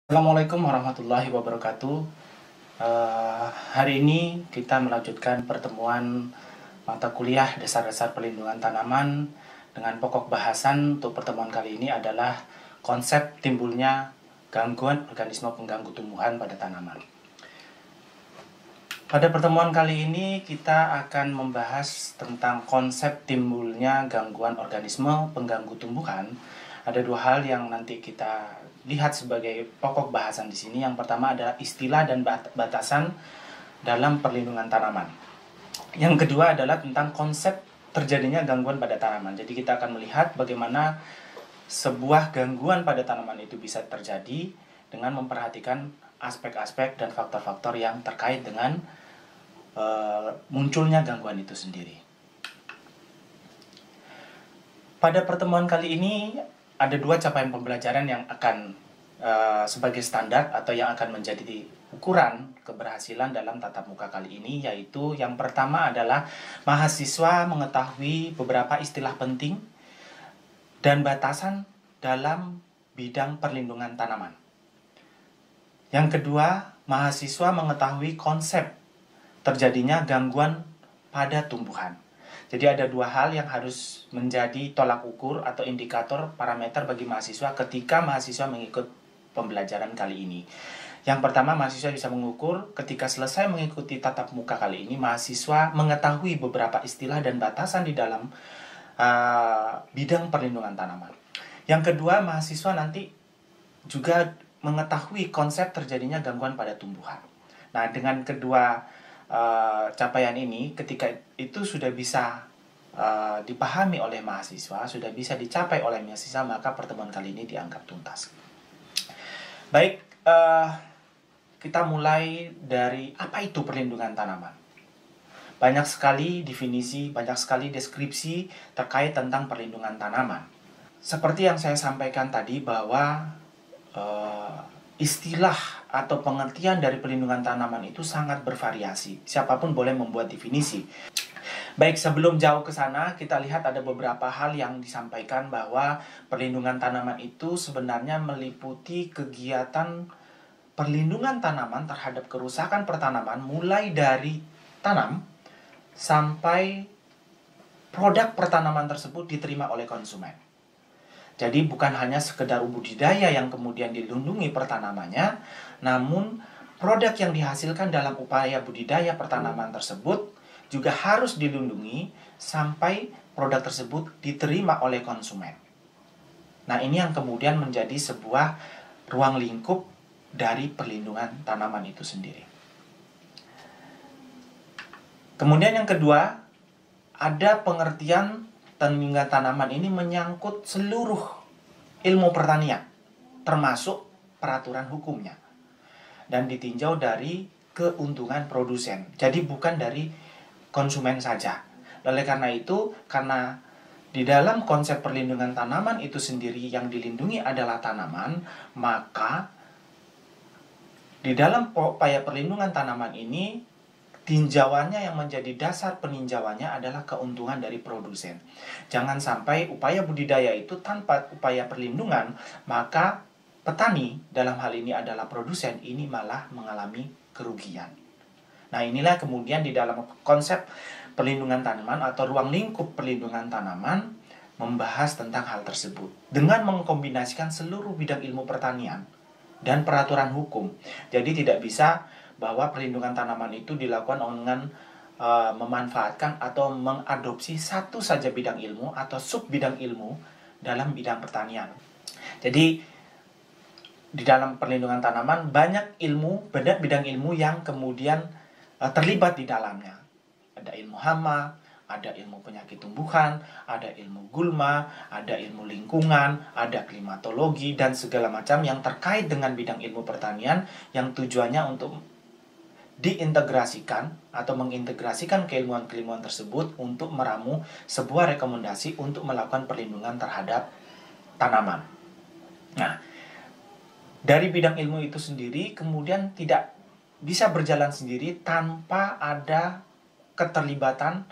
Assalamualaikum warahmatullahi wabarakatuh. Hari ini kita melanjutkan pertemuan mata kuliah dasar-dasar perlindungan tanaman dengan pokok bahasan untuk pertemuan kali ini adalah konsep timbulnya gangguan organisme pengganggu tumbuhan pada tanaman. Pada pertemuan kali ini kita akan membahas tentang konsep timbulnya gangguan organisme pengganggu tumbuhan. Ada dua hal yang nanti kita lihat sebagai pokok bahasan di sini. Yang pertama adalah istilah dan batasan dalam perlindungan tanaman. Yang kedua adalah tentang konsep terjadinya gangguan pada tanaman. Jadi kita akan melihat bagaimana sebuah gangguan pada tanaman itu bisa terjadi dengan memperhatikan aspek-aspek dan faktor-faktor yang terkait dengan munculnya gangguan itu sendiri. Pada pertemuan kali ini ada dua capaian pembelajaran yang akan sebagai standar atau yang akan menjadi ukuran keberhasilan dalam tatap muka kali ini, yaitu yang pertama adalah mahasiswa mengetahui beberapa istilah penting dan batasan dalam bidang perlindungan tanaman. Yang kedua, mahasiswa mengetahui konsep terjadinya gangguan pada tumbuhan. Jadi ada dua hal yang harus menjadi tolak ukur atau indikator parameter bagi mahasiswa ketika mahasiswa mengikut pembelajaran kali ini. Yang pertama, mahasiswa bisa mengukur ketika selesai mengikuti tatap muka kali ini, mahasiswa mengetahui beberapa istilah dan batasan di dalam bidang perlindungan tanaman. Yang kedua, mahasiswa nanti juga mengetahui konsep terjadinya gangguan pada tumbuhan. Nah, dengan kedua capaian ini, ketika itu sudah bisa dipahami oleh mahasiswa, sudah bisa dicapai oleh mahasiswa, maka pertemuan kali ini dianggap tuntas. Baik, kita mulai dari apa itu perlindungan tanaman. Banyak sekali definisi, banyak sekali deskripsi terkait tentang perlindungan tanaman. Seperti yang saya sampaikan tadi bahwa istilah atau pengertian dari perlindungan tanaman itu sangat bervariasi. Siapapun boleh membuat definisi. Baik, sebelum jauh ke sana, kita lihat ada beberapa hal yang disampaikan bahwa perlindungan tanaman itu sebenarnya meliputi kegiatan perlindungan tanaman terhadap kerusakan pertanaman, mulai dari tanam sampai produk pertanaman tersebut diterima oleh konsumen. Jadi bukan hanya sekedar budidaya yang kemudian dilindungi pertanamannya, namun produk yang dihasilkan dalam upaya budidaya pertanaman tersebut juga harus dilindungi sampai produk tersebut diterima oleh konsumen. Nah, ini yang kemudian menjadi sebuah ruang lingkup dari perlindungan tanaman itu sendiri. Kemudian yang kedua, ada pengertian perlindungan tanaman ini menyangkut seluruh ilmu pertanian, termasuk peraturan hukumnya, dan ditinjau dari keuntungan produsen. Jadi bukan dari konsumen saja. Oleh karena itu, karena di dalam konsep perlindungan tanaman itu sendiri yang dilindungi adalah tanaman, maka di dalam upaya perlindungan tanaman ini, tinjauannya yang menjadi dasar peninjauannya adalah keuntungan dari produsen. Jangan sampai upaya budidaya itu tanpa upaya perlindungan, maka petani dalam hal ini adalah produsen, ini malah mengalami kerugian. Nah, inilah kemudian di dalam konsep perlindungan tanaman atau ruang lingkup perlindungan tanaman membahas tentang hal tersebut dengan mengkombinasikan seluruh bidang ilmu pertanian dan peraturan hukum. Jadi tidak bisa bahwa perlindungan tanaman itu dilakukan dengan memanfaatkan atau mengadopsi satu saja bidang ilmu atau sub bidang ilmu dalam bidang pertanian. Jadi di dalam perlindungan tanaman banyak ilmu, bidang ilmu yang kemudian terlibat di dalamnya. Ada ilmu hama, ada ilmu penyakit tumbuhan, ada ilmu gulma, ada ilmu lingkungan, ada klimatologi, dan segala macam yang terkait dengan bidang ilmu pertanian yang tujuannya untuk diintegrasikan atau mengintegrasikan keilmuan-keilmuan tersebut untuk meramu sebuah rekomendasi untuk melakukan perlindungan terhadap tanaman. Nah, dari bidang ilmu itu sendiri kemudian tidak bisa berjalan sendiri tanpa ada keterlibatan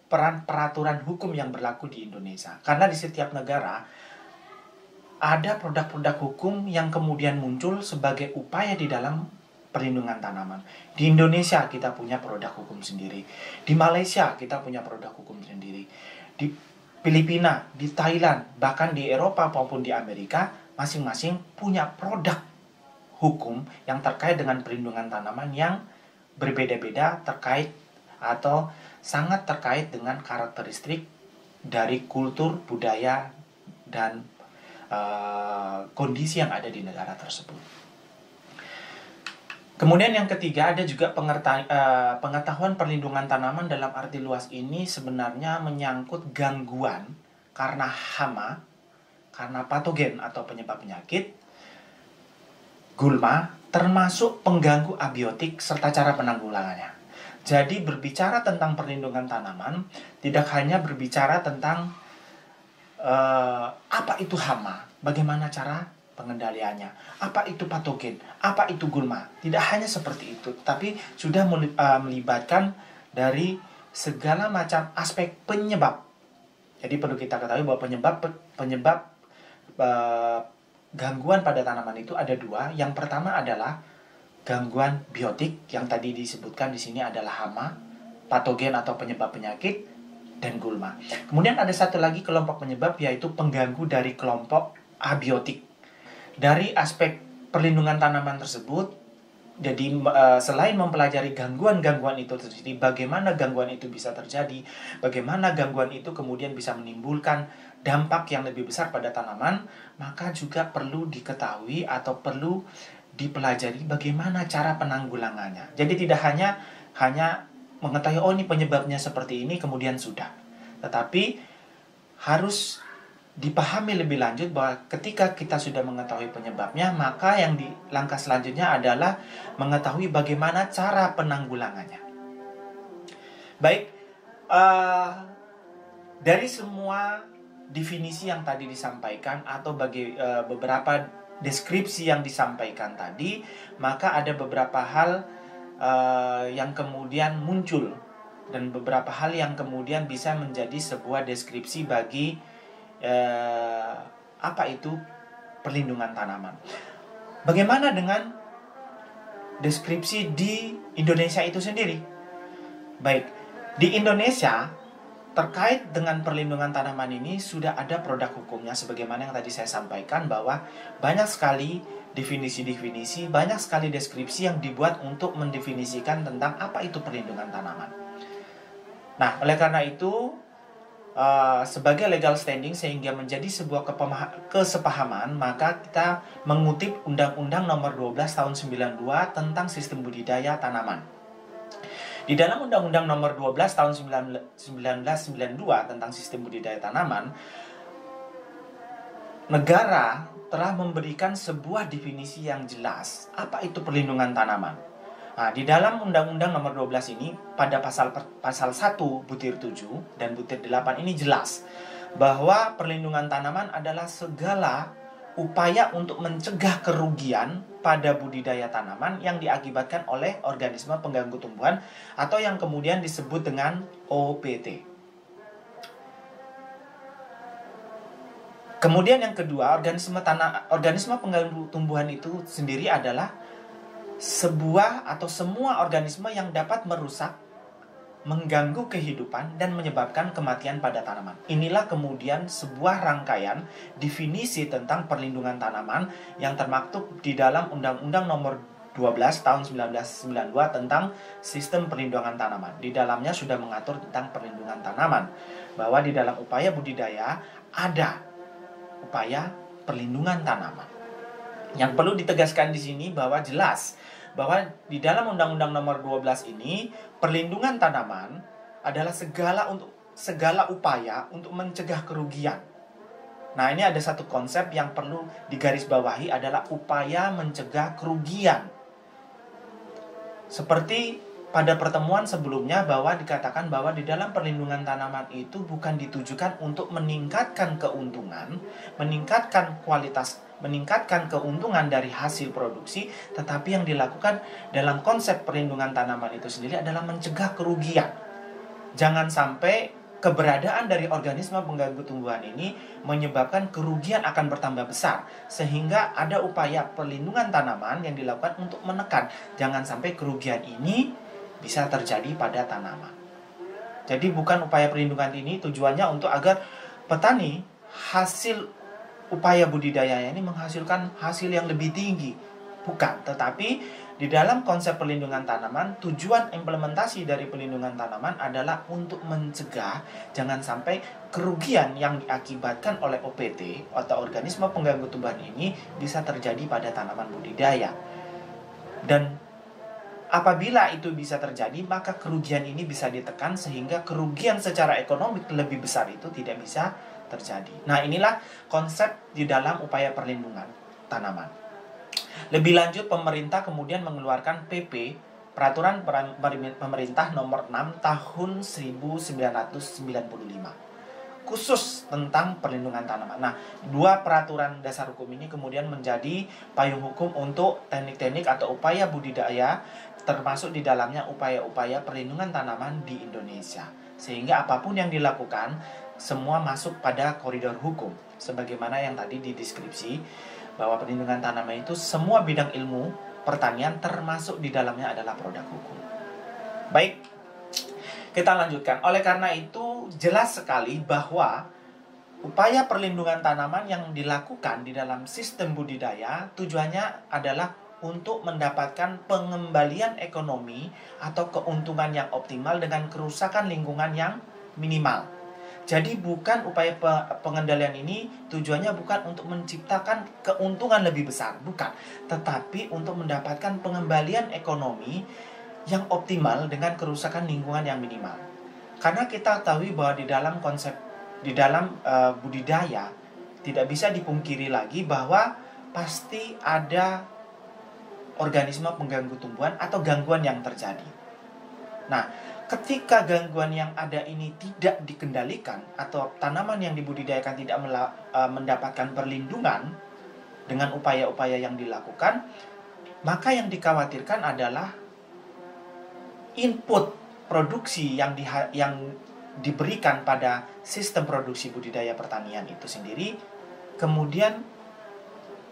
peran peraturan hukum yang berlaku di Indonesia. Karena di setiap negara ada produk-produk hukum yang kemudian muncul sebagai upaya di dalam perlindungan tanaman. Di Indonesia kita punya produk hukum sendiri. Di Malaysia kita punya produk hukum sendiri. Di Filipina, di Thailand, bahkan di Eropa maupun di Amerika, masing-masing punya produk hukum yang terkait dengan perlindungan tanaman yang berbeda-beda terkait atau sangat terkait dengan karakteristik dari kultur, budaya, dan kondisi yang ada di negara tersebut. Kemudian yang ketiga, ada juga pengetahuan perlindungan tanaman dalam arti luas ini sebenarnya menyangkut gangguan karena hama, karena patogen atau penyebab penyakit, gulma, termasuk pengganggu abiotik serta cara penanggulangannya. Jadi berbicara tentang perlindungan tanaman tidak hanya berbicara tentang apa itu hama, bagaimana cara pengendaliannya, apa itu patogen, apa itu gulma. Tidak hanya seperti itu, tapi sudah melibatkan dari segala macam aspek penyebab. Jadi perlu kita ketahui bahwa penyebab gangguan pada tanaman itu ada dua. Yang pertama adalah gangguan biotik yang tadi disebutkan di sini adalah hama, patogen atau penyebab penyakit, dan gulma. Kemudian ada satu lagi kelompok penyebab, yaitu pengganggu dari kelompok abiotik. Dari aspek perlindungan tanaman tersebut, jadi selain mempelajari gangguan-gangguan itu sendiri, bagaimana gangguan itu bisa terjadi, bagaimana gangguan itu kemudian bisa menimbulkan dampak yang lebih besar pada tanaman, maka juga perlu diketahui atau perlu dipelajari bagaimana cara penanggulangannya. Jadi tidak hanya mengetahui, oh ini penyebabnya seperti ini, kemudian sudah. Tetapi harus dipahami lebih lanjut bahwa ketika kita sudah mengetahui penyebabnya, maka yang di langkah selanjutnya adalah mengetahui bagaimana cara penanggulangannya. Baik, dari semua definisi yang tadi disampaikan atau beberapa deskripsi yang disampaikan tadi, maka ada beberapa hal yang kemudian muncul dan beberapa hal yang kemudian bisa menjadi sebuah deskripsi bagi apa itu perlindungan tanaman. Bagaimana dengan deskripsi di Indonesia itu sendiri? Baik, di Indonesia terkait dengan perlindungan tanaman ini sudah ada produk hukumnya, sebagaimana yang tadi saya sampaikan bahwa banyak sekali definisi-definisi, banyak sekali deskripsi yang dibuat untuk mendefinisikan tentang apa itu perlindungan tanaman. Nah, oleh karena itu, sebagai legal standing sehingga menjadi sebuah kesepahaman, maka kita mengutip Undang-Undang Nomor 12 Tahun 92 tentang Sistem Budidaya Tanaman. Di dalam Undang-Undang Nomor 12 Tahun 1992 tentang Sistem Budidaya Tanaman, negara telah memberikan sebuah definisi yang jelas apa itu perlindungan tanaman. Nah, di dalam Undang-Undang Nomor 12 ini pada pasal 1 butir 7 dan butir 8 ini jelas bahwa perlindungan tanaman adalah segala upaya untuk mencegah kerugian pada budidaya tanaman yang diakibatkan oleh organisme pengganggu tumbuhan atau yang kemudian disebut dengan OPT. Kemudian yang kedua, organisme pengganggu tumbuhan itu sendiri adalah sebuah atau semua organisme yang dapat merusak, mengganggu kehidupan, dan menyebabkan kematian pada tanaman. Inilah kemudian sebuah rangkaian definisi tentang perlindungan tanaman yang termaktub di dalam Undang-Undang Nomor 12 Tahun 1992 tentang Sistem Perlindungan Tanaman. Di dalamnya sudah mengatur tentang perlindungan tanaman, bahwa di dalam upaya budidaya ada upaya perlindungan tanaman. Yang perlu ditegaskan di sini bahwa jelas bahwa di dalam Undang-Undang Nomor 12 ini perlindungan tanaman adalah segala upaya untuk mencegah kerugian. Nah, ini ada satu konsep yang perlu digarisbawahi adalah upaya mencegah kerugian. Seperti pada pertemuan sebelumnya bahwa dikatakan bahwa di dalam perlindungan tanaman itu bukan ditujukan untuk meningkatkan keuntungan, meningkatkan kualitas, meningkatkan keuntungan dari hasil produksi, tetapi yang dilakukan dalam konsep perlindungan tanaman itu sendiri adalah mencegah kerugian. Jangan sampai keberadaan dari organisme pengganggu tumbuhan ini menyebabkan kerugian akan bertambah besar, sehingga ada upaya perlindungan tanaman yang dilakukan untuk menekan jangan sampai kerugian ini bisa terjadi pada tanaman. Jadi bukan upaya perlindungan ini tujuannya untuk agar petani hasil upaya budidaya ini menghasilkan hasil yang lebih tinggi. Bukan, tetapi di dalam konsep perlindungan tanaman, tujuan implementasi dari perlindungan tanaman adalah untuk mencegah jangan sampai kerugian yang diakibatkan oleh OPT atau organisme pengganggu tumbuhan ini bisa terjadi pada tanaman budidaya. Dan apabila itu bisa terjadi, maka kerugian ini bisa ditekan sehingga kerugian secara ekonomi lebih besar itu tidak bisa terjadi. Nah, inilah konsep di dalam upaya perlindungan tanaman. Lebih lanjut, pemerintah kemudian mengeluarkan PP, Peraturan Pemerintah Nomor 6 Tahun 1995, khusus tentang perlindungan tanaman. Nah, dua peraturan dasar hukum ini kemudian menjadi payung hukum untuk teknik-teknik atau upaya budidaya, termasuk di dalamnya upaya-upaya perlindungan tanaman di Indonesia. Sehingga apapun yang dilakukan, semua masuk pada koridor hukum. Sebagaimana yang tadi di deskripsi, bahwa perlindungan tanaman itu semua bidang ilmu pertanian termasuk di dalamnya adalah produk hukum. Baik, kita lanjutkan. Oleh karena itu jelas sekali bahwa upaya perlindungan tanaman yang dilakukan di dalam sistem budidaya tujuannya adalah untuk mendapatkan pengembalian ekonomi atau keuntungan yang optimal dengan kerusakan lingkungan yang minimal. Jadi bukan upaya pengendalian ini tujuannya bukan untuk menciptakan keuntungan lebih besar, bukan. Tetapi untuk mendapatkan pengembalian ekonomi yang optimal dengan kerusakan lingkungan yang minimal. Karena kita tahu bahwa di dalam konsep, di dalam budidaya, tidak bisa dipungkiri lagi bahwa pasti ada organisme pengganggu tumbuhan atau gangguan yang terjadi. Nah, ketika gangguan yang ada ini tidak dikendalikan atau tanaman yang dibudidayakan tidak mendapatkan perlindungan dengan upaya-upaya yang dilakukan, maka yang dikhawatirkan adalah input produksi yang diberikan pada sistem produksi budidaya pertanian itu sendiri kemudian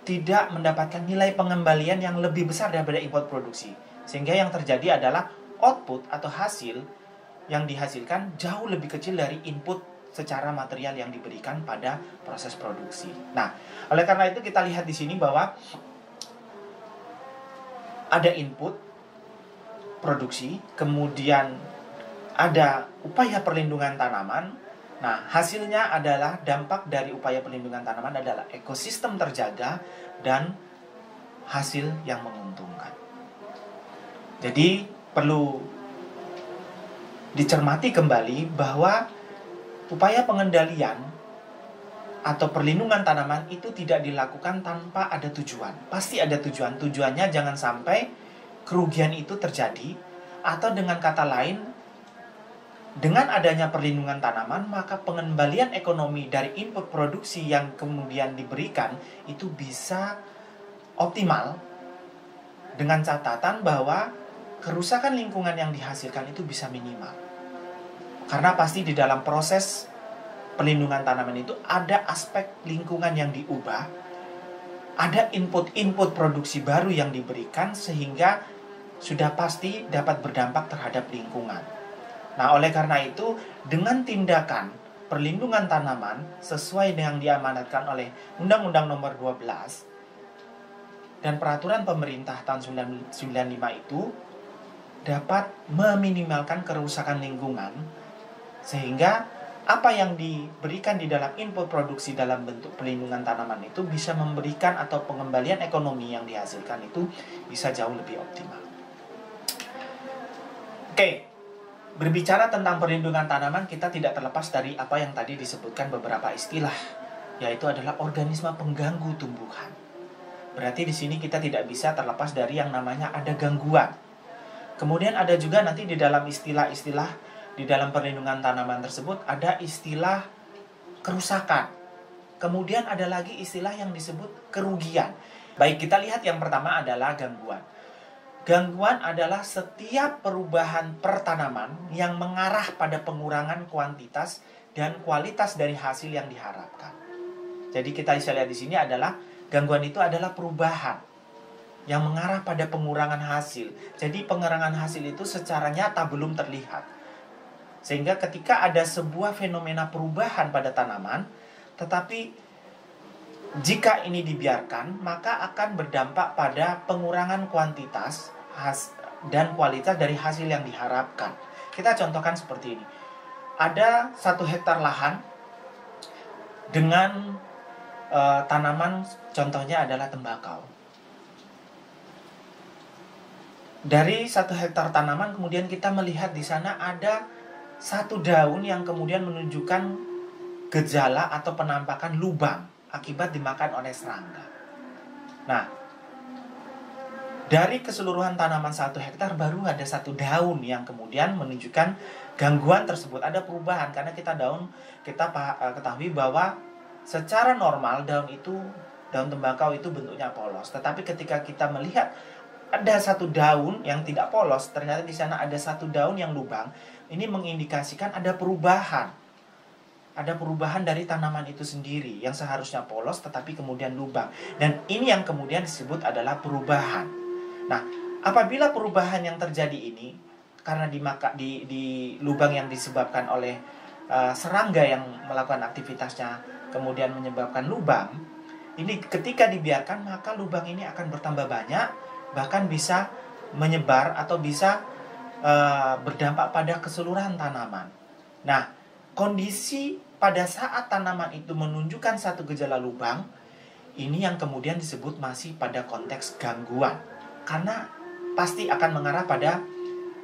tidak mendapatkan nilai pengembalian yang lebih besar daripada input produksi, sehingga yang terjadi adalah output atau hasil yang dihasilkan jauh lebih kecil dari input secara material yang diberikan pada proses produksi. Nah, oleh karena itu kita lihat di sini bahwa ada input produksi, kemudian ada upaya perlindungan tanaman. Nah, hasilnya adalah dampak dari upaya perlindungan tanaman adalah ekosistem terjaga dan hasil yang menguntungkan. Jadi perlu dicermati kembali bahwa upaya pengendalian atau perlindungan tanaman itu tidak dilakukan tanpa ada tujuan. Pasti ada tujuan. Tujuannya jangan sampai kerugian itu terjadi, atau dengan kata lain, dengan adanya perlindungan tanaman, maka pengembalian ekonomi dari input produksi yang kemudian diberikan itu bisa optimal, dengan catatan bahwa kerusakan lingkungan yang dihasilkan itu bisa minimal. Karena pasti di dalam proses perlindungan tanaman itu ada aspek lingkungan yang diubah, ada input-input produksi baru yang diberikan, sehingga sudah pasti dapat berdampak terhadap lingkungan. Nah, oleh karena itu, dengan tindakan perlindungan tanaman sesuai dengan diamanatkan oleh Undang-Undang Nomor 12 dan Peraturan Pemerintah tahun 1995 itu dapat meminimalkan kerusakan lingkungan, sehingga apa yang diberikan di dalam input produksi dalam bentuk perlindungan tanaman itu bisa memberikan atau pengembalian ekonomi yang dihasilkan itu bisa jauh lebih optimal. Oke, berbicara tentang perlindungan tanaman, kita tidak terlepas dari apa yang tadi disebutkan beberapa istilah, yaitu adalah organisme pengganggu tumbuhan. Berarti di sini kita tidak bisa terlepas dari yang namanya ada gangguan. Kemudian ada juga nanti di dalam istilah-istilah di dalam perlindungan tanaman tersebut ada istilah kerusakan. Kemudian ada lagi istilah yang disebut kerugian. Baik, kita lihat yang pertama adalah gangguan. Gangguan adalah setiap perubahan pertanaman yang mengarah pada pengurangan kuantitas dan kualitas dari hasil yang diharapkan. Jadi kita bisa lihat di sini adalah gangguan itu adalah perubahan yang mengarah pada pengurangan hasil. Jadi pengurangan hasil itu secara nyata belum terlihat. Sehingga ketika ada sebuah fenomena perubahan pada tanaman, tetapi jika ini dibiarkan, maka akan berdampak pada pengurangan kuantitas dan kualitas dari hasil yang diharapkan. Kita contohkan seperti ini. Ada 1 hektar lahan dengan tanaman, contohnya adalah tembakau. Dari 1 hektar tanaman, kemudian kita melihat di sana ada 1 daun yang kemudian menunjukkan gejala atau penampakan lubang akibat dimakan oleh serangga. Nah, dari keseluruhan tanaman 1 hektar baru ada 1 daun yang kemudian menunjukkan gangguan tersebut. Ada perubahan karena kita ketahui bahwa secara normal daun tembakau itu bentuknya polos. Tetapi ketika kita melihat ada 1 daun yang tidak polos, ternyata di sana ada 1 daun yang lubang. Ini mengindikasikan ada perubahan. Ada perubahan dari tanaman itu sendiri yang seharusnya polos tetapi kemudian lubang. Dan ini yang kemudian disebut adalah perubahan. Nah, apabila perubahan yang terjadi ini karena di lubang yang disebabkan oleh serangga yang melakukan aktivitasnya kemudian menyebabkan lubang, ini ketika dibiarkan maka lubang ini akan bertambah banyak, bahkan bisa menyebar atau bisa berdampak pada keseluruhan tanaman. Nah, kondisi pada saat tanaman itu menunjukkan 1 gejala lubang, ini yang kemudian disebut masih pada konteks gangguan. Karena pasti akan mengarah pada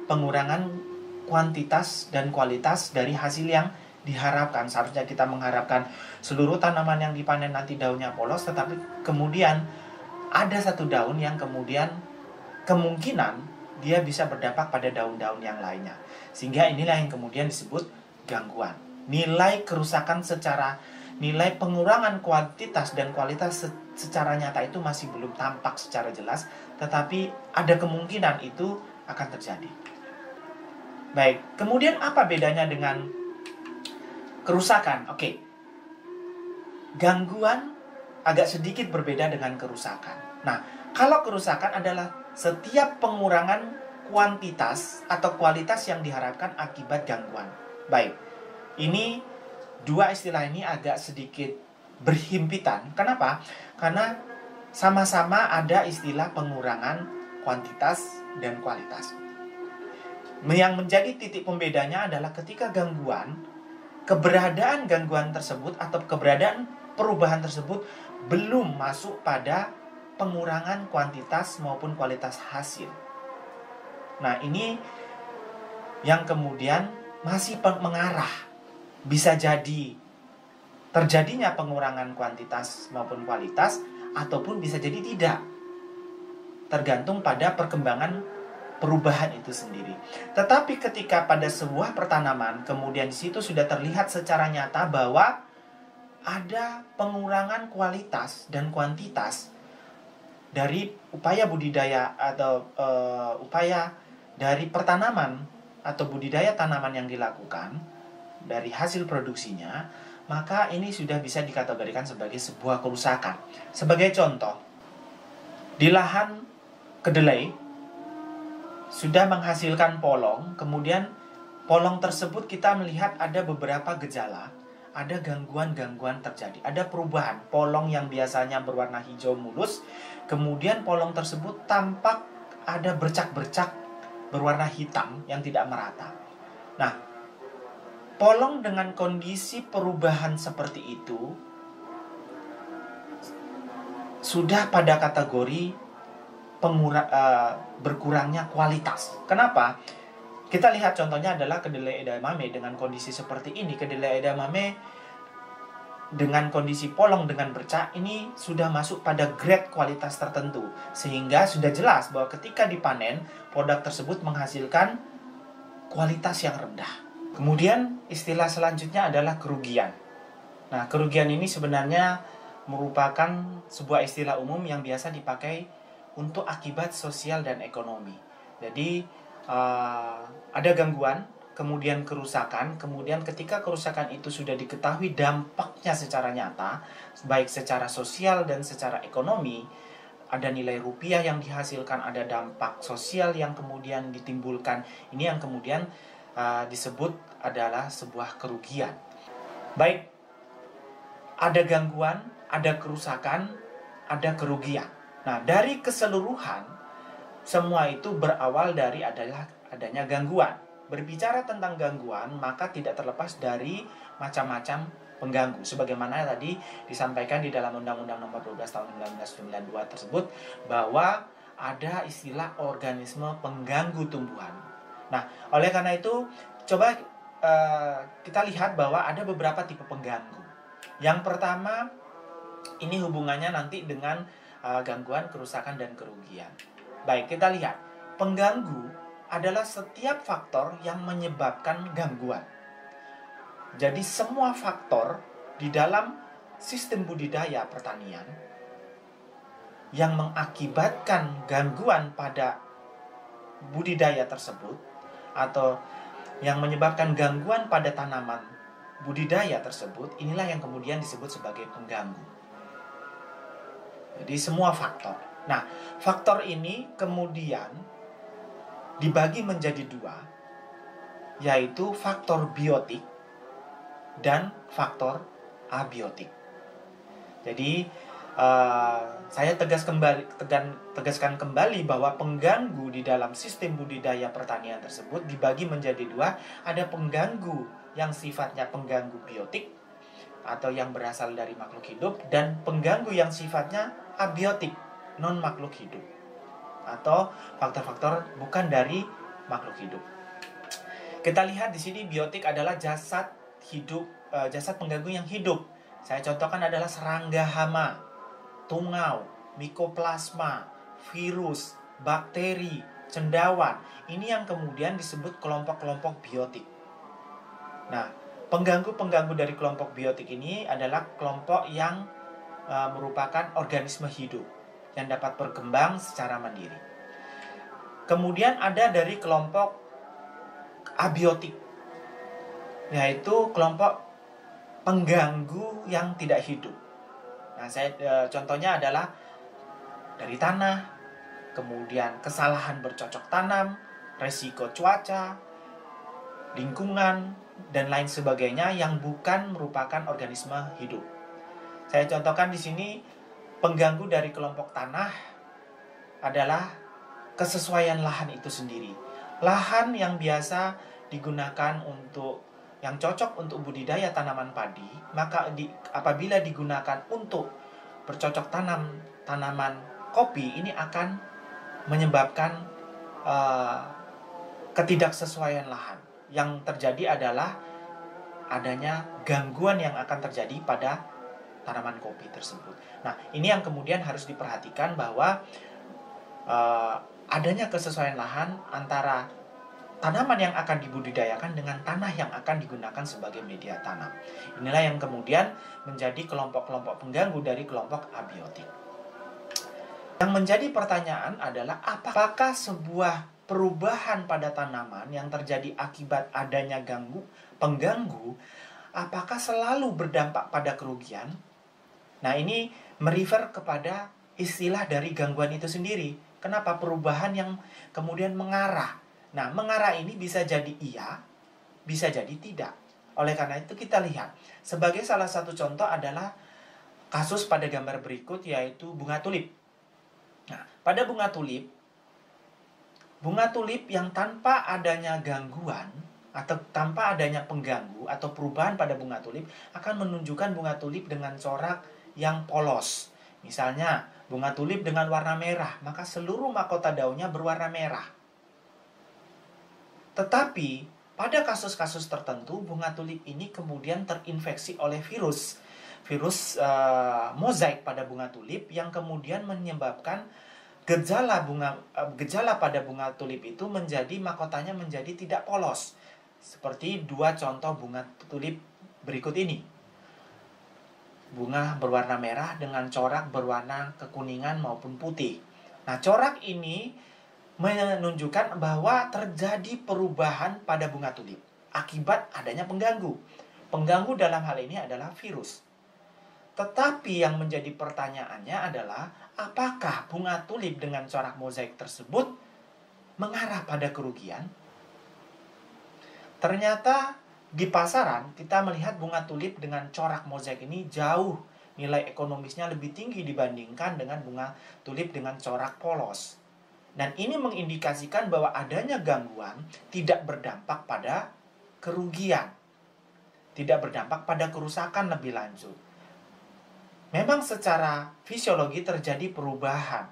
pengurangan kuantitas dan kualitas dari hasil yang diharapkan. Seharusnya kita mengharapkan seluruh tanaman yang dipanen nanti daunnya polos, tetapi kemudian ada 1 daun yang kemudian kemungkinan dia bisa berdampak pada daun-daun yang lainnya. Sehingga inilah yang kemudian disebut gangguan. Nilai pengurangan kuantitas dan kualitas secara nyata itu masih belum tampak secara jelas, tetapi ada kemungkinan itu akan terjadi. Baik, kemudian apa bedanya dengan kerusakan? Oke. Gangguan agak sedikit berbeda dengan kerusakan. Nah, kalau kerusakan adalah setiap pengurangan kuantitas atau kualitas yang diharapkan akibat gangguan. Baik, ini 2 istilah ini agak sedikit berhimpitan. Kenapa? Karena sama-sama ada istilah pengurangan kuantitas dan kualitas. Yang menjadi titik pembedanya adalah ketika keberadaan gangguan tersebut atau keberadaan perubahan tersebut belum masuk pada pengurangan kuantitas maupun kualitas hasil. Nah, ini yang kemudian masih mengarah, bisa jadi terjadinya pengurangan kuantitas maupun kualitas, ataupun bisa jadi tidak, tergantung pada perkembangan perubahan itu sendiri. Tetapi ketika pada sebuah pertanaman kemudian di situ sudah terlihat secara nyata bahwa ada pengurangan kualitas dan kuantitas dari upaya budidaya atau upaya dari pertanaman atau budidaya tanaman yang dilakukan dari hasil produksinya, maka ini sudah bisa dikategorikan sebagai sebuah kerusakan. Sebagai contoh, di lahan kedelai sudah menghasilkan polong, kemudian polong tersebut kita melihat ada beberapa gejala, ada gangguan-gangguan terjadi, ada perubahan. Polong yang biasanya berwarna hijau mulus, kemudian polong tersebut tampak ada bercak-bercak berwarna hitam yang tidak merata. Nah, polong dengan kondisi perubahan seperti itu sudah pada kategori berkurangnya kualitas. Kenapa? Kita lihat contohnya adalah kedelai edamame dengan kondisi seperti ini. Kedelai edamame dengan kondisi polong dengan bercak ini sudah masuk pada grade kualitas tertentu, sehingga sudah jelas bahwa ketika dipanen produk tersebut menghasilkan kualitas yang rendah. Kemudian istilah selanjutnya adalah kerugian. Nah, kerugian ini sebenarnya merupakan sebuah istilah umum yang biasa dipakai untuk akibat sosial dan ekonomi. Jadi ada gangguan, kemudian kerusakan, kemudian ketika kerusakan itu sudah diketahui dampaknya secara nyata, baik secara sosial dan secara ekonomi, ada nilai rupiah yang dihasilkan, ada dampak sosial yang kemudian ditimbulkan, ini yang kemudian disebut adalah sebuah kerugian. Baik, ada gangguan, ada kerusakan, ada kerugian. Nah, dari keseluruhan, semua itu berawal dari adanya gangguan. Berbicara tentang gangguan, maka tidak terlepas dari macam-macam pengganggu. Sebagaimana tadi disampaikan di dalam Undang-Undang Nomor 12 Tahun 1992 tersebut, bahwa ada istilah organisme pengganggu tumbuhan. Nah, oleh karena itu, coba kita lihat bahwa ada beberapa tipe pengganggu. Yang pertama, ini hubungannya nanti dengan gangguan, kerusakan, dan kerugian. Baik, kita lihat. Pengganggu adalah setiap faktor yang menyebabkan gangguan. Jadi semua faktor di dalam sistem budidaya pertanian yang mengakibatkan gangguan pada budidaya tersebut atau yang menyebabkan gangguan pada tanaman budidaya tersebut, inilah yang kemudian disebut sebagai pengganggu. Jadi semua faktor. Nah, faktor ini kemudian dibagi menjadi dua, yaitu faktor biotik dan faktor abiotik. Jadi saya tegaskan kembali bahwa pengganggu di dalam sistem budidaya pertanian tersebut dibagi menjadi dua. Ada pengganggu yang sifatnya pengganggu biotik atau yang berasal dari makhluk hidup, dan pengganggu yang sifatnya abiotik, non makhluk hidup, atau faktor-faktor bukan dari makhluk hidup. Kita lihat di sini biotik adalah jasad hidup, jasad pengganggu yang hidup. Saya contohkan adalah serangga hama, tungau, mikoplasma, virus, bakteri, cendawan. Ini yang kemudian disebut kelompok-kelompok biotik. Nah, pengganggu-pengganggu dari kelompok biotik ini adalah kelompok yang merupakan organisme hidup yang dapat berkembang secara mandiri. Kemudian ada dari kelompok abiotik, yaitu kelompok pengganggu yang tidak hidup. Nah, contohnya adalah dari tanah, kemudian kesalahan bercocok tanam, resiko cuaca, lingkungan, dan lain sebagainya yang bukan merupakan organisme hidup. Saya contohkan di sini pengganggu dari kelompok tanah adalah kesesuaian lahan itu sendiri. Lahan yang biasa digunakan yang cocok untuk budidaya tanaman padi, maka apabila digunakan untuk bercocok tanam tanaman kopi, ini akan menyebabkan ketidaksesuaian lahan. Yang terjadi adalah adanya gangguan yang akan terjadi pada tanaman kopi tersebut. Nah, ini yang kemudian harus diperhatikan bahwa adanya kesesuaian lahan antara tanaman yang akan dibudidayakan dengan tanah yang akan digunakan sebagai media tanam. Inilah yang kemudian menjadi kelompok-kelompok pengganggu dari kelompok abiotik. Yang menjadi pertanyaan adalah apakah sebuah perubahan pada tanaman yang terjadi akibat adanya pengganggu, apakah selalu berdampak pada kerugian? Nah, ini merefer kepada istilah dari gangguan itu sendiri. Kenapa perubahan yang kemudian mengarah? Nah, mengarah ini bisa jadi iya, bisa jadi tidak. Oleh karena itu kita lihat, sebagai salah satu contoh adalah kasus pada gambar berikut, yaitu bunga tulip. Nah, pada bunga tulip yang tanpa adanya gangguan atau tanpa adanya pengganggu atau perubahan pada bunga tulip akan menunjukkan bunga tulip dengan corak yang polos. Misalnya, bunga tulip dengan warna merah, maka seluruh mahkota daunnya berwarna merah. Tetapi, pada kasus-kasus tertentu, bunga tulip ini kemudian terinfeksi oleh virus mozaik pada bunga tulip yang kemudian menyebabkan gejala pada bunga tulip itu mahkotanya menjadi tidak polos. Seperti dua contoh bunga tulip berikut ini. Bunga berwarna merah dengan corak berwarna kekuningan maupun putih. Nah, corak ini menunjukkan bahwa terjadi perubahan pada bunga tulip akibat adanya pengganggu. Pengganggu dalam hal ini adalah virus. Tetapi yang menjadi pertanyaannya adalah, apakah bunga tulip dengan corak mozaik tersebut mengarah pada kerugian? Ternyata di pasaran kita melihat bunga tulip dengan corak mozaik ini jauh nilai ekonomisnya lebih tinggi dibandingkan dengan bunga tulip dengan corak polos. Dan ini mengindikasikan bahwa adanya gangguan tidak berdampak pada kerugian, tidak berdampak pada kerusakan lebih lanjut. Memang secara fisiologi terjadi perubahan,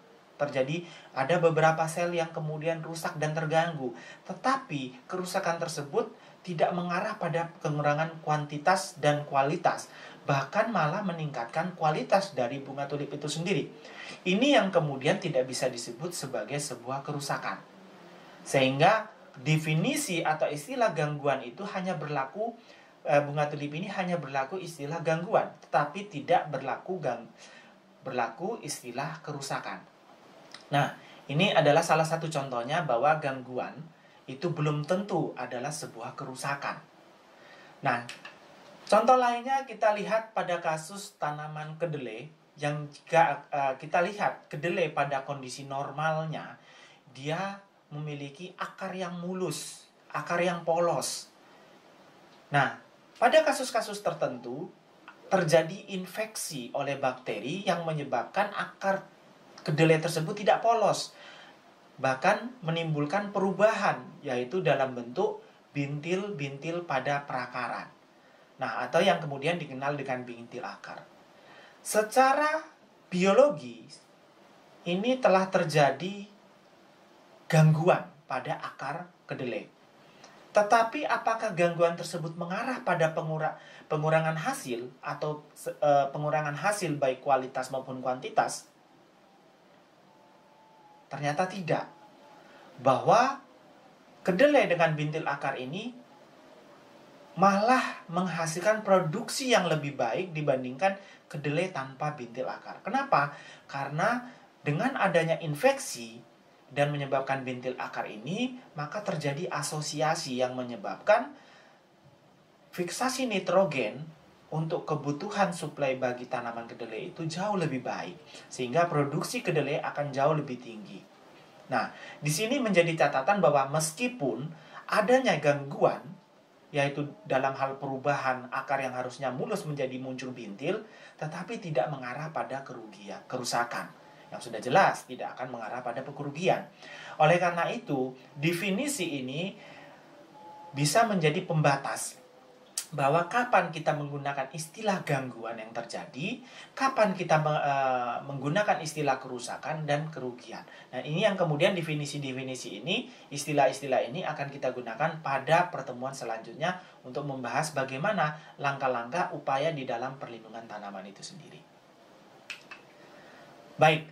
ada beberapa sel yang kemudian rusak dan terganggu, tetapi kerusakan tersebut tidak mengarah pada pengurangan kuantitas dan kualitas, bahkan malah meningkatkan kualitas dari bunga tulip itu sendiri. Ini yang kemudian tidak bisa disebut sebagai sebuah kerusakan. Sehingga definisi atau istilah gangguan itu hanya berlaku, bunga tulip ini hanya berlaku istilah gangguan, tetapi tidak berlaku istilah kerusakan. Nah, ini adalah salah satu contohnya bahwa gangguan itu belum tentu adalah sebuah kerusakan. Nah, contoh lainnya kita lihat pada kasus tanaman kedelai, yang jika kita lihat kedelai pada kondisi normalnya, dia memiliki akar yang mulus, akar yang polos. Nah, pada kasus-kasus tertentu terjadi infeksi oleh bakteri yang menyebabkan akar kedelai tersebut tidak polos, bahkan menimbulkan perubahan, yaitu dalam bentuk bintil-bintil pada perakaran. Nah, atau yang kemudian dikenal dengan bintil akar. Secara biologi, ini telah terjadi gangguan pada akar kedelai. Tetapi apakah gangguan tersebut mengarah pada pengurangan hasil atau pengurangan hasil baik kualitas maupun kuantitas? Ternyata tidak. Bahwa kedelai dengan bintil akar ini malah menghasilkan produksi yang lebih baik dibandingkan kedelai tanpa bintil akar. Kenapa? Karena dengan adanya infeksi dan menyebabkan bintil akar ini, maka terjadi asosiasi yang menyebabkan fiksasi nitrogen untuk kebutuhan suplai bagi tanaman kedelai itu jauh lebih baik, sehingga produksi kedelai akan jauh lebih tinggi. Nah, di sini menjadi catatan bahwa meskipun adanya gangguan, yaitu dalam hal perubahan akar yang harusnya mulus menjadi muncul bintil, tetapi tidak mengarah pada kerusakan. Yang sudah jelas tidak akan mengarah pada kerugian. Oleh karena itu, definisi ini bisa menjadi pembatas bahwa kapan kita menggunakan istilah gangguan yang terjadi, kapan kita menggunakan istilah kerusakan dan kerugian. Nah, ini yang kemudian definisi-definisi ini, istilah-istilah ini akan kita gunakan pada pertemuan selanjutnya untuk membahas bagaimana langkah-langkah upaya di dalam perlindungan tanaman itu sendiri. Baik,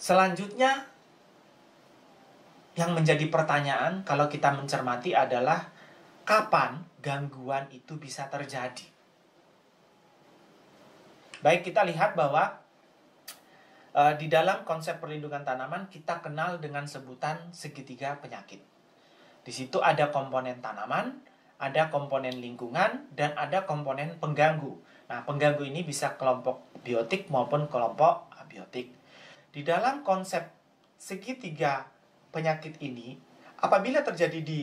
selanjutnya yang menjadi pertanyaan kalau kita mencermati adalah kapan gangguan itu bisa terjadi. Baik, kita lihat bahwa di dalam konsep perlindungan tanaman kita kenal dengan sebutan segitiga penyakit. Di situ ada komponen tanaman, ada komponen lingkungan, dan ada komponen pengganggu. Nah, pengganggu ini bisa kelompok biotik maupun kelompok abiotik. Di dalam konsep segitiga penyakit ini, apabila terjadi di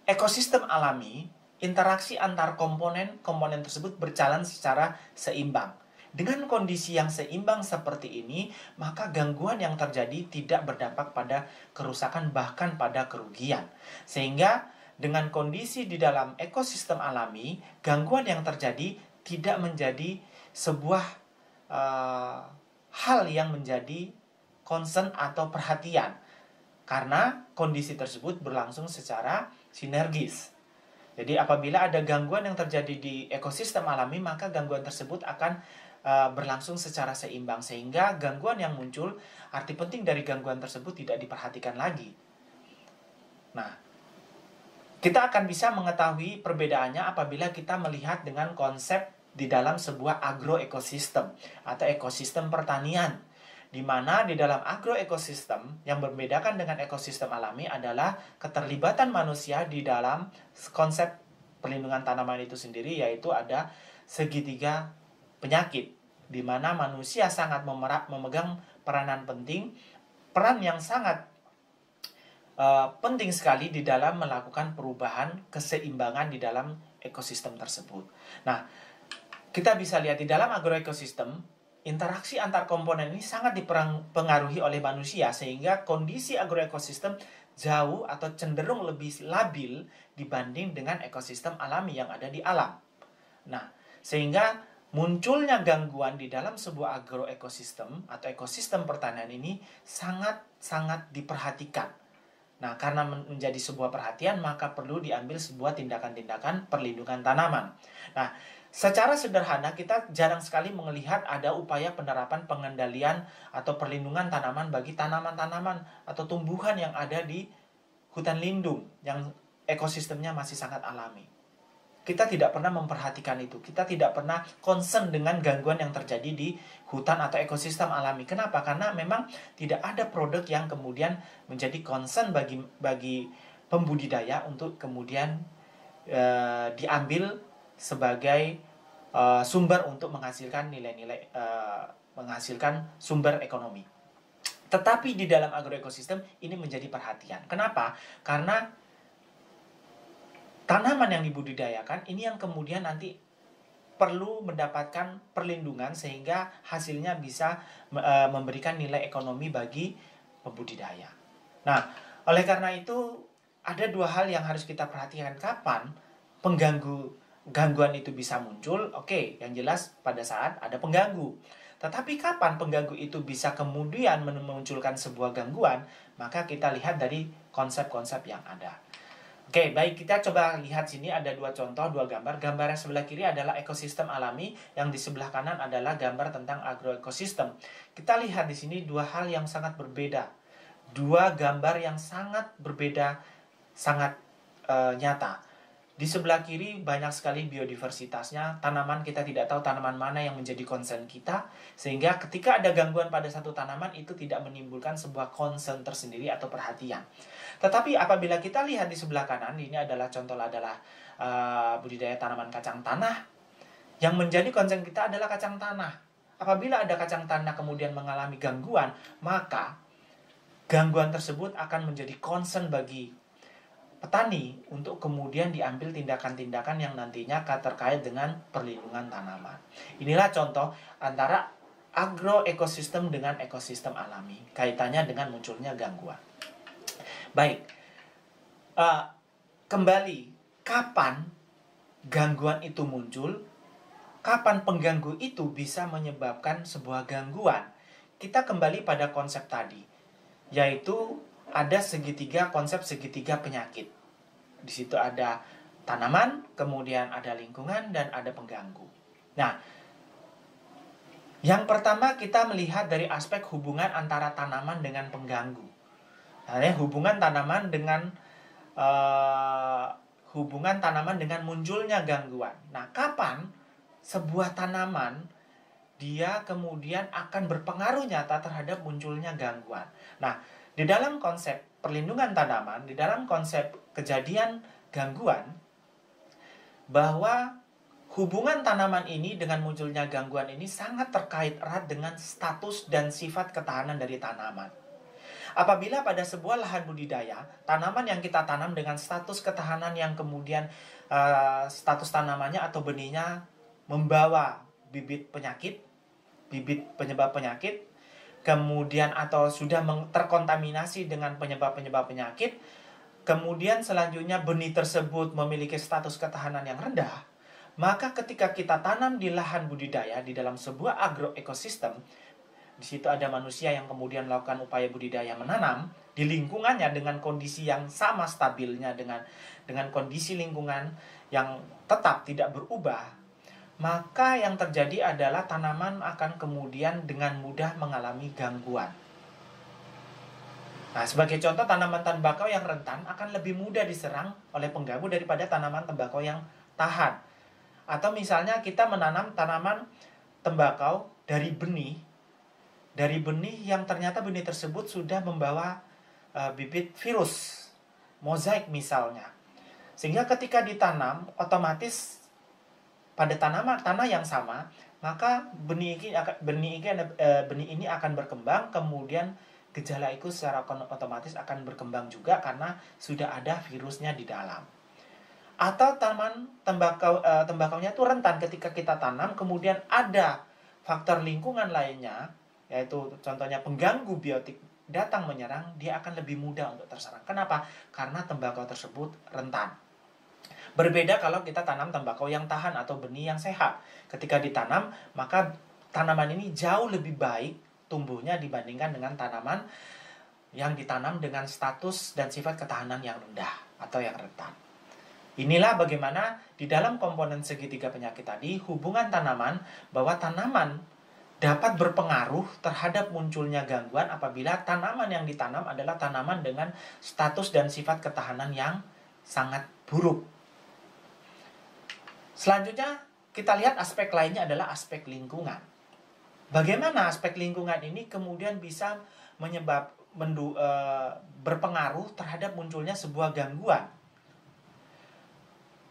ekosistem alami, interaksi antar komponen tersebut berjalan secara seimbang. Dengan kondisi yang seimbang seperti ini, maka gangguan yang terjadi tidak berdampak pada kerusakan, bahkan pada kerugian. Sehingga dengan kondisi di dalam ekosistem alami, gangguan yang terjadi tidak menjadi sebuah hal yang menjadi concern atau perhatian. Karena kondisi tersebut berlangsung secara sinergis. Jadi apabila ada gangguan yang terjadi di ekosistem alami, maka gangguan tersebut akan berlangsung secara seimbang. Sehingga gangguan yang muncul, arti penting dari gangguan tersebut tidak diperhatikan lagi. Nah, kita akan bisa mengetahui perbedaannya apabila kita melihat dengan konsep di dalam sebuah agroekosistem atau ekosistem pertanian. Di mana di dalam agroekosistem yang membedakan dengan ekosistem alami adalah keterlibatan manusia di dalam konsep perlindungan tanaman itu sendiri, yaitu ada segitiga penyakit, di mana manusia sangat memegang peranan penting, peran yang sangat penting sekali di dalam melakukan perubahan keseimbangan di dalam ekosistem tersebut. Nah, kita bisa lihat di dalam agroekosistem, interaksi antar komponen ini sangat dipengaruhi oleh manusia, sehingga kondisi agroekosistem jauh atau cenderung lebih labil dibanding dengan ekosistem alami yang ada di alam. Nah, sehingga munculnya gangguan di dalam sebuah agroekosistem atau ekosistem pertanian ini sangat-sangat diperhatikan. Nah, karena menjadi sebuah perhatian, maka perlu diambil sebuah tindakan-tindakan perlindungan tanaman. Nah, secara sederhana kita jarang sekali melihat ada upaya penerapan pengendalian atau perlindungan tanaman bagi tanaman-tanaman atau tumbuhan yang ada di hutan lindung yang ekosistemnya masih sangat alami. Kita tidak pernah memperhatikan itu. Kita tidak pernah concern dengan gangguan yang terjadi di hutan atau ekosistem alami. Kenapa? Karena memang tidak ada produk yang kemudian menjadi concern bagi pembudidaya untuk kemudian diambil sebagai sumber untuk menghasilkan nilai-nilai, menghasilkan sumber ekonomi. Tetapi di dalam agroekosistem ini menjadi perhatian. Kenapa? Karena tanaman yang dibudidayakan ini yang kemudian nanti perlu mendapatkan perlindungan sehingga hasilnya bisa memberikan nilai ekonomi bagi pembudidaya. Nah, oleh karena itu ada dua hal yang harus kita perhatikan. Kapan gangguan itu bisa muncul? Oke, yang jelas pada saat ada pengganggu. Tetapi kapan pengganggu itu bisa kemudian memunculkan sebuah gangguan? Maka kita lihat dari konsep-konsep yang ada. Oke, baik, kita coba lihat sini ada dua contoh, dua gambar. Gambar yang sebelah kiri adalah ekosistem alami, yang di sebelah kanan adalah gambar tentang agroekosistem. Kita lihat di sini dua hal yang sangat berbeda. Dua gambar yang sangat berbeda, sangat nyata. Di sebelah kiri banyak sekali biodiversitasnya, tanaman kita tidak tahu tanaman mana yang menjadi concern kita, sehingga ketika ada gangguan pada satu tanaman itu tidak menimbulkan sebuah concern tersendiri atau perhatian. Tetapi apabila kita lihat di sebelah kanan, ini adalah contoh adalah budidaya tanaman kacang tanah, yang menjadi concern kita adalah kacang tanah. Apabila ada kacang tanah kemudian mengalami gangguan, maka gangguan tersebut akan menjadi concern bagi petani untuk kemudian diambil tindakan-tindakan yang nantinya terkait dengan perlindungan tanaman. Inilah contoh antara agroekosistem dengan ekosistem alami, kaitannya dengan munculnya gangguan. Baik, kembali, kapan gangguan itu muncul? Kapan pengganggu itu bisa menyebabkan sebuah gangguan? Kita kembali pada konsep tadi, yaitu ada konsep segitiga penyakit. Di situ ada tanaman, kemudian ada lingkungan, dan ada pengganggu. Nah, yang pertama kita melihat dari aspek hubungan antara tanaman dengan pengganggu. Nah, hubungan tanaman dengan munculnya gangguan. Nah, kapan sebuah tanaman dia kemudian akan berpengaruh nyata terhadap munculnya gangguan? Nah, di dalam konsep perlindungan tanaman, di dalam konsep kejadian gangguan, bahwa hubungan tanaman ini dengan munculnya gangguan ini sangat terkait erat dengan status dan sifat ketahanan dari tanaman. Apabila pada sebuah lahan budidaya, tanaman yang kita tanam dengan status ketahanan yang kemudian status tanamannya atau benihnya membawa bibit penyebab penyakit, kemudian atau sudah terkontaminasi dengan penyebab-penyebab penyakit, kemudian selanjutnya benih tersebut memiliki status ketahanan yang rendah, maka ketika kita tanam di lahan budidaya di dalam sebuah agroekosistem, di situ ada manusia yang kemudian melakukan upaya budidaya menanam di lingkungannya dengan kondisi yang sama stabilnya dengan kondisi lingkungan yang tetap tidak berubah, maka yang terjadi adalah tanaman akan kemudian dengan mudah mengalami gangguan. Nah, sebagai contoh, tanaman tembakau yang rentan akan lebih mudah diserang oleh pengganggu daripada tanaman tembakau yang tahan. Atau misalnya kita menanam tanaman tembakau dari benih dari benih yang ternyata benih tersebut sudah membawa bibit virus, mozaik misalnya. Sehingga ketika ditanam, otomatis pada tanah yang sama, maka benih ini akan berkembang, kemudian gejala itu secara otomatis akan berkembang juga karena sudah ada virusnya di dalam. Atau tembakaunya itu rentan ketika kita tanam, kemudian ada faktor lingkungan lainnya, yaitu contohnya pengganggu biotik datang menyerang, dia akan lebih mudah untuk terserang. Kenapa? Karena tembakau tersebut rentan. Berbeda kalau kita tanam tembakau yang tahan atau benih yang sehat. Ketika ditanam, maka tanaman ini jauh lebih baik tumbuhnya dibandingkan dengan tanaman yang ditanam dengan status dan sifat ketahanan yang rendah atau yang rentan. Inilah bagaimana di dalam komponen segitiga penyakit tadi, hubungan tanaman, bahwa tanaman dapat berpengaruh terhadap munculnya gangguan apabila tanaman yang ditanam adalah tanaman dengan status dan sifat ketahanan yang sangat buruk. Selanjutnya, kita lihat aspek lainnya adalah aspek lingkungan. Bagaimana aspek lingkungan ini kemudian bisa berpengaruh terhadap munculnya sebuah gangguan.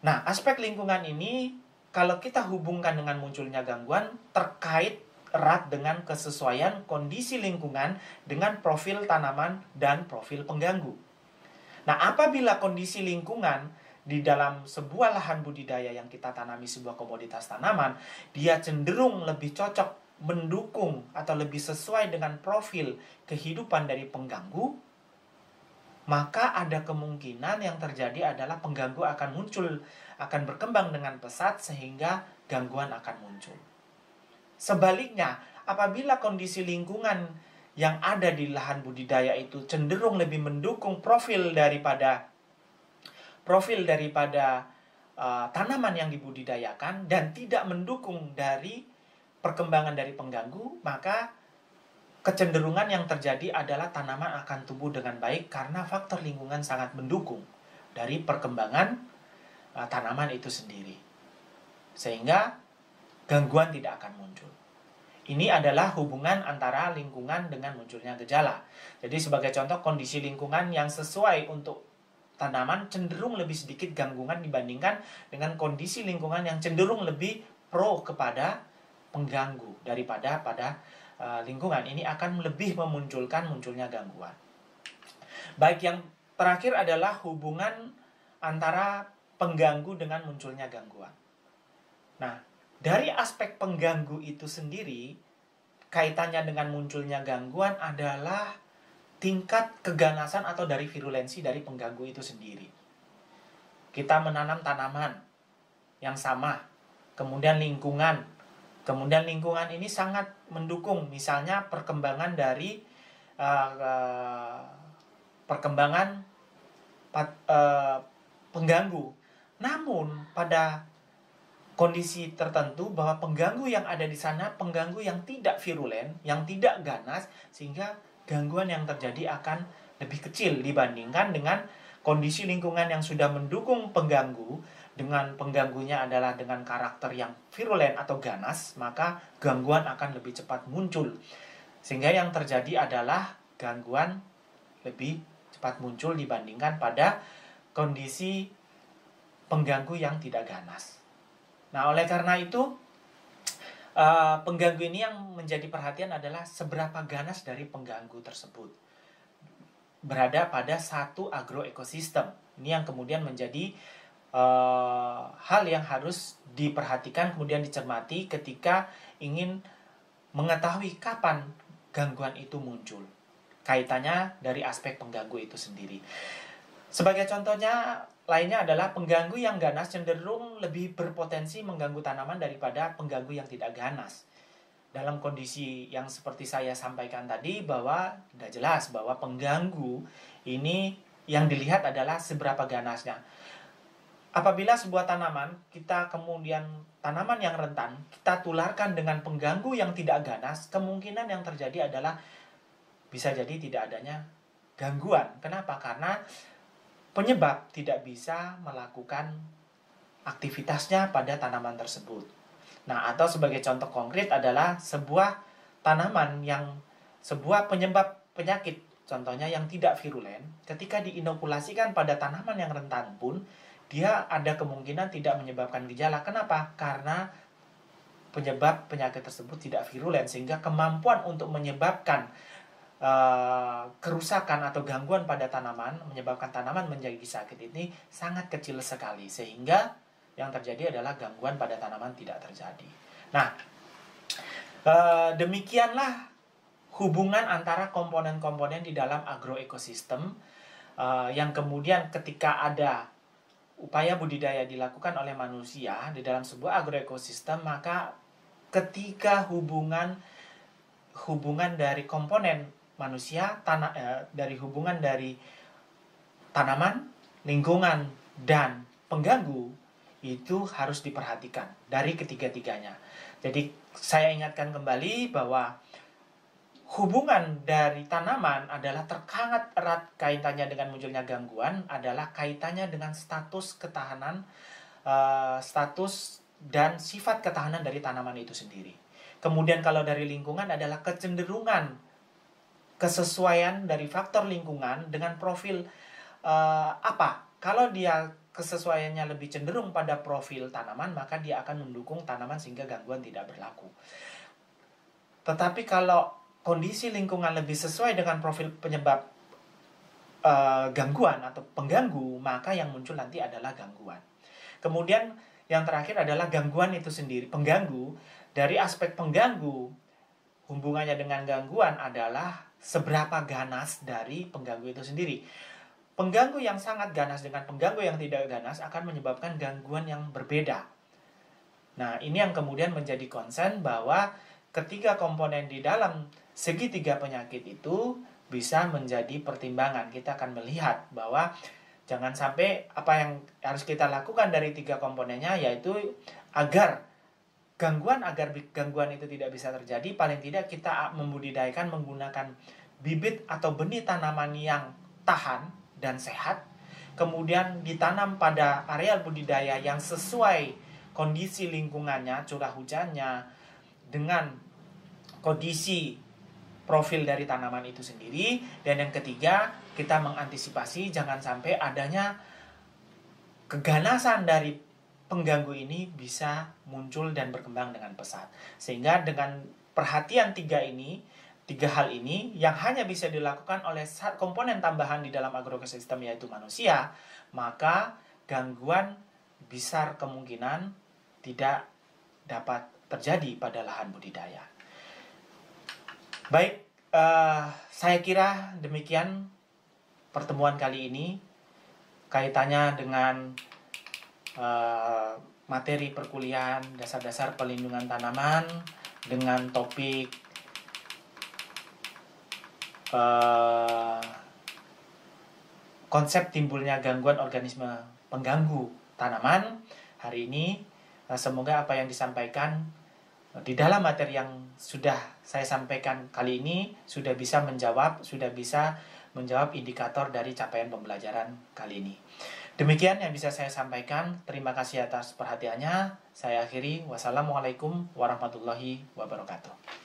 Nah, aspek lingkungan ini kalau kita hubungkan dengan munculnya gangguan terkait erat dengan kesesuaian kondisi lingkungan dengan profil tanaman dan profil pengganggu. Nah, apabila kondisi lingkungan di dalam sebuah lahan budidaya yang kita tanami sebuah komoditas tanaman, dia cenderung lebih cocok mendukung atau lebih sesuai dengan profil kehidupan dari pengganggu, maka ada kemungkinan yang terjadi adalah pengganggu akan berkembang dengan pesat sehingga gangguan akan muncul. Sebaliknya, apabila kondisi lingkungan yang ada di lahan budidaya itu cenderung lebih mendukung profil daripada tanaman yang dibudidayakan dan tidak mendukung dari perkembangan dari pengganggu, maka kecenderungan yang terjadi adalah tanaman akan tumbuh dengan baik karena faktor lingkungan sangat mendukung dari perkembangan tanaman itu sendiri. Sehingga gangguan tidak akan muncul. Ini adalah hubungan antara lingkungan dengan munculnya gejala. Jadi sebagai contoh, kondisi lingkungan yang sesuai untuk tanaman cenderung lebih sedikit gangguan dibandingkan dengan kondisi lingkungan yang cenderung lebih pro kepada pengganggu daripada pada lingkungan. Ini akan lebih munculnya gangguan. Baik, yang terakhir adalah hubungan antara pengganggu dengan munculnya gangguan. Nah, dari aspek pengganggu itu sendiri, kaitannya dengan munculnya gangguan adalah tingkat keganasan atau dari virulensi dari pengganggu itu sendiri. Kita menanam tanaman yang sama, kemudian lingkungan ini sangat mendukung, misalnya perkembangan dari pengganggu. Namun pada kondisi tertentu bahwa pengganggu yang ada di sana pengganggu yang tidak virulen, yang tidak ganas, sehingga gangguan yang terjadi akan lebih kecil dibandingkan dengan kondisi lingkungan yang sudah mendukung pengganggu, dengan pengganggunya adalah dengan karakter yang virulen atau ganas, maka gangguan akan lebih cepat muncul. Sehingga yang terjadi adalah gangguan lebih cepat muncul dibandingkan pada kondisi pengganggu yang tidak ganas. Nah, oleh karena itu, pengganggu ini yang menjadi perhatian adalah seberapa ganas dari pengganggu tersebut berada pada satu agroekosistem. Ini yang kemudian menjadi hal yang harus diperhatikan, kemudian dicermati ketika ingin mengetahui kapan gangguan itu muncul. Kaitannya dari aspek pengganggu itu sendiri. Sebagai contohnya lainnya adalah pengganggu yang ganas cenderung lebih berpotensi mengganggu tanaman daripada pengganggu yang tidak ganas. Dalam kondisi yang seperti saya sampaikan tadi, bahwa sudah jelas bahwa pengganggu ini yang dilihat adalah seberapa ganasnya. Apabila sebuah tanaman, tanaman yang rentan, kita tularkan dengan pengganggu yang tidak ganas, kemungkinan yang terjadi adalah bisa jadi tidak adanya gangguan. Kenapa? Karena penyebab tidak bisa melakukan aktivitasnya pada tanaman tersebut. Nah, atau sebagai contoh konkret adalah sebuah tanaman yang sebuah penyebab penyakit, contohnya yang tidak virulen, ketika diinokulasikan pada tanaman yang rentan pun, dia ada kemungkinan tidak menyebabkan gejala. Kenapa? Karena penyebab penyakit tersebut tidak virulen, sehingga kemampuan untuk menyebabkan kerusakan atau gangguan pada tanaman, menyebabkan tanaman menjadi sakit ini sangat kecil sekali, sehingga yang terjadi adalah gangguan pada tanaman tidak terjadi. Nah, demikianlah hubungan antara komponen-komponen di dalam agroekosistem yang kemudian ketika ada upaya budidaya dilakukan oleh manusia di dalam sebuah agroekosistem, maka ketika hubungan dari komponen manusia, dari hubungan dari tanaman, lingkungan, dan pengganggu itu harus diperhatikan dari ketiga-tiganya. Jadi saya ingatkan kembali bahwa hubungan dari tanaman adalah sangat erat kaitannya dengan munculnya gangguan, adalah kaitannya dengan status ketahanan, status dan sifat ketahanan dari tanaman itu sendiri. Kemudian kalau dari lingkungan adalah kecenderungan kesesuaian dari faktor lingkungan dengan profil apa. Kalau dia kesesuaiannya lebih cenderung pada profil tanaman, maka dia akan mendukung tanaman sehingga gangguan tidak berlaku. Tetapi kalau kondisi lingkungan lebih sesuai dengan profil penyebab gangguan atau pengganggu, maka yang muncul nanti adalah gangguan. Kemudian yang terakhir adalah gangguan itu sendiri, pengganggu. Dari aspek pengganggu, hubungannya dengan gangguan adalah seberapa ganas dari pengganggu itu sendiri. Pengganggu yang sangat ganas dengan pengganggu yang tidak ganas akan menyebabkan gangguan yang berbeda. Nah, ini yang kemudian menjadi concern bahwa ketiga komponen di dalam segitiga penyakit itu bisa menjadi pertimbangan. Kita akan melihat bahwa jangan sampai apa yang harus kita lakukan dari tiga komponennya, yaitu agar gangguan itu tidak bisa terjadi, paling tidak kita membudidayakan menggunakan bibit atau benih tanaman yang tahan dan sehat, kemudian ditanam pada areal budidaya yang sesuai kondisi lingkungannya, curah hujannya, dengan kondisi profil dari tanaman itu sendiri. Dan yang ketiga, kita mengantisipasi jangan sampai adanya keganasan dari pengganggu ini bisa muncul dan berkembang dengan pesat. Sehingga dengan perhatian tiga hal ini yang hanya bisa dilakukan oleh komponen tambahan di dalam agroekosistem, yaitu manusia, maka gangguan besar kemungkinan tidak dapat terjadi pada lahan budidaya. Baik, saya kira demikian pertemuan kali ini kaitannya dengan materi perkuliahan dasar-dasar pelindungan tanaman dengan topik konsep timbulnya gangguan organisme pengganggu tanaman. Hari ini semoga apa yang disampaikan di dalam materi yang sudah saya sampaikan kali ini sudah bisa menjawab indikator dari capaian pembelajaran kali ini. Demikian yang bisa saya sampaikan. Terima kasih atas perhatiannya. Saya akhiri. Wassalamualaikum warahmatullahi wabarakatuh.